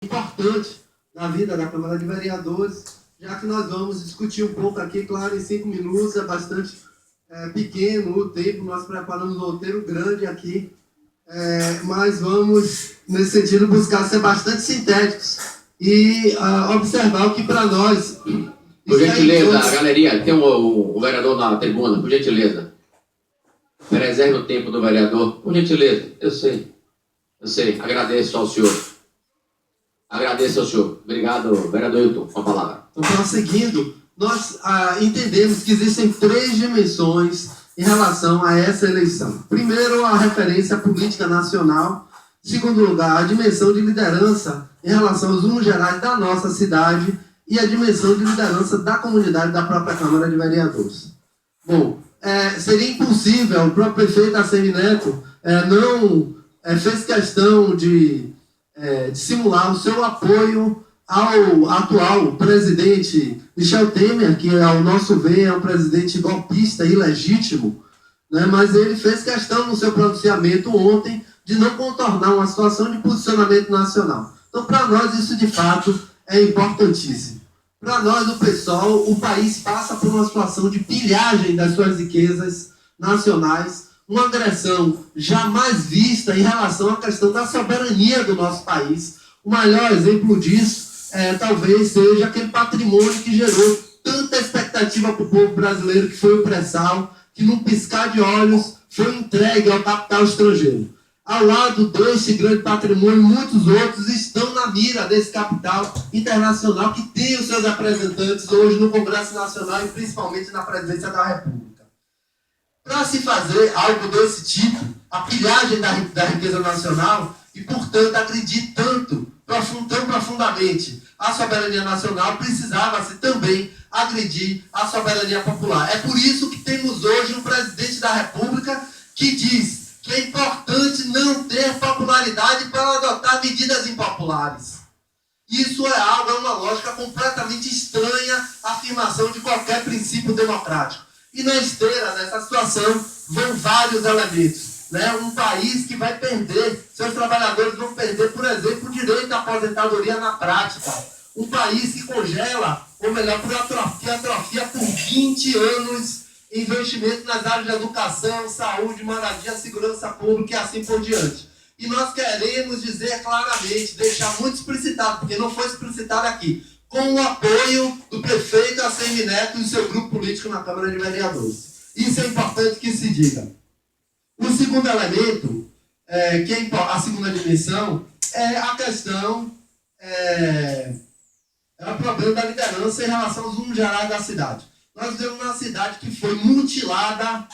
importante na vida da Câmara de Vereadores, já que nós vamos discutir um pouco aqui, claro, em 5 minutos, é bastante pequeno o tempo, nós preparamos um roteiro grande aqui, mas vamos, nesse sentido, buscar ser bastante sintéticos e observar o que para nós... Por gentileza, galeria, tem um vereador na tribuna, por gentileza. Preserve o tempo do vereador, por gentileza. Eu sei, agradeço ao senhor. Agradeço ao senhor. Obrigado, vereador Hilton, com a palavra. Então, prosseguindo, nós entendemos que existem 3 dimensões em relação a essa eleição. Primeiro, a referência política nacional. Segundo lugar, a dimensão de liderança em relação aos rumos gerais da nossa cidade e a dimensão de liderança da comunidade da própria Câmara de Vereadores. Bom, seria impossível, o próprio prefeito ACM Neto não fez questão de simular o seu apoio ao atual presidente Michel Temer, que, ao nosso ver, é um presidente golpista e ilegítimo, né? Mas ele fez questão no seu pronunciamento ontem de não contornar uma situação de posicionamento nacional. Então, para nós, isso de fato é importantíssimo. Para nós, o PSOL, o país passa por uma situação de pilhagem das suas riquezas nacionais, uma agressão jamais vista em relação à questão da soberania do nosso país. O maior exemplo disso talvez seja aquele patrimônio que gerou tanta expectativa para o povo brasileiro, que foi o pré-sal, que num piscar de olhos foi entregue ao capital estrangeiro. Ao lado deste grande patrimônio, muitos outros estão na mira desse capital internacional que tem os seus representantes hoje no Congresso Nacional e principalmente na Presidência da República. Para se fazer algo desse tipo, a pilhagem da riqueza nacional e, portanto, agredir tão profundamente a soberania nacional, precisava-se também agredir a soberania popular. É por isso que temos hoje um presidente da República que diz que é importante não ter popularidade para adotar medidas impopulares. Isso é uma lógica completamente estranha à afirmação de qualquer princípio democrático. E na esteira dessa situação vão vários elementos, né? Um país que vai perder, seus trabalhadores vão perder, por exemplo, o direito à aposentadoria na prática. Um país que congela, ou melhor, que atrofia por 20 anos investimento nas áreas de educação, saúde, moradia, segurança pública e assim por diante. E nós queremos dizer claramente, deixar muito explicitado, porque não foi explicitado aqui, com o apoio do prefeito ACM Neto e seu grupo político na Câmara de Vereadores. Isso é importante que se diga. O segundo elemento, que é a segunda dimensão, é a questão, o problema da liderança em relação aos rumos gerais da cidade. Nós vivemos uma cidade que foi mutilada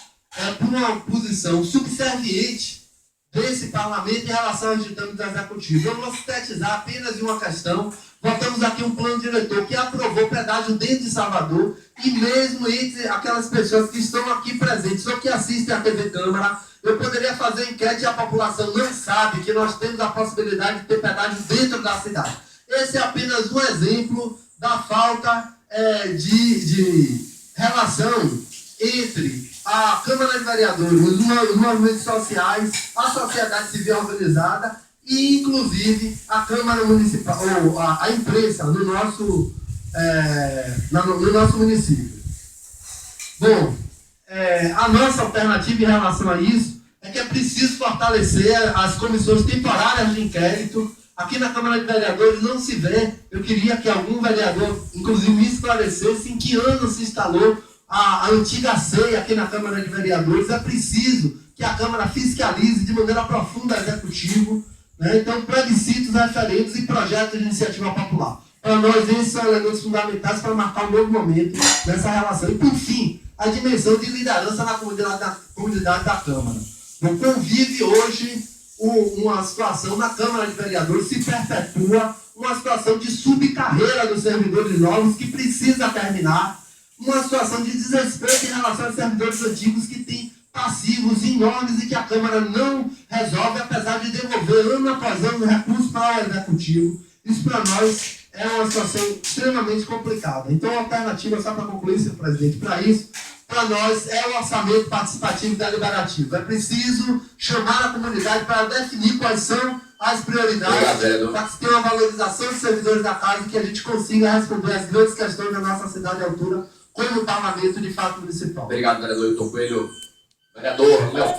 por uma posição subserviente desse parlamento em relação aos ditames do executivo. Eu vou sintetizar apenas em uma questão. Votamos aqui um plano diretor que aprovou pedágio dentro de Salvador, e mesmo entre aquelas pessoas que estão aqui presentes ou que assistem à TV Câmara, eu poderia fazer enquete e a população não sabe que nós temos a possibilidade de ter pedágio dentro da cidade. Esse é apenas um exemplo da falta de relação entre a Câmara de Vereadores, os movimentos sociais, a sociedade civil organizada e, inclusive, a Câmara Municipal, ou a imprensa no nosso município. Bom, a nossa alternativa em relação a isso é que é preciso fortalecer as comissões temporárias de inquérito. Aqui na Câmara de Vereadores não se vê. Eu queria que algum vereador, inclusive, me esclarecesse em que ano se instalou a antiga CEI aqui na Câmara de Vereadores. É preciso que a Câmara fiscalize de maneira profunda o Executivo, né? Então, plebiscitos, referendos e projetos de iniciativa popular. Para nós, esses são elementos fundamentais para marcar um novo momento nessa relação. E, por fim, a dimensão de liderança na comunidade da Câmara. Então, convive hoje uma situação na Câmara de Vereadores, se perpetua uma situação de subcarreira dos servidores novos que precisa terminar, uma situação de desrespeito em relação aos servidores antigos que têm passivos enormes e que a Câmara não resolve, apesar de devolver ano após ano recursos para o Executivo. Isso para nós é uma situação extremamente complicada. Então a alternativa, só para concluir, senhor presidente, para isso, para nós é o orçamento participativo e deliberativo. É preciso chamar a comunidade para definir quais são as prioridades, Obrigado, vereador. para que se tenha uma valorização dos servidores da casa e que a gente consiga responder as grandes questões da nossa cidade à altura como parlamento de fato municipal. Obrigado, vereador Hilton Coelho. Vereador Léo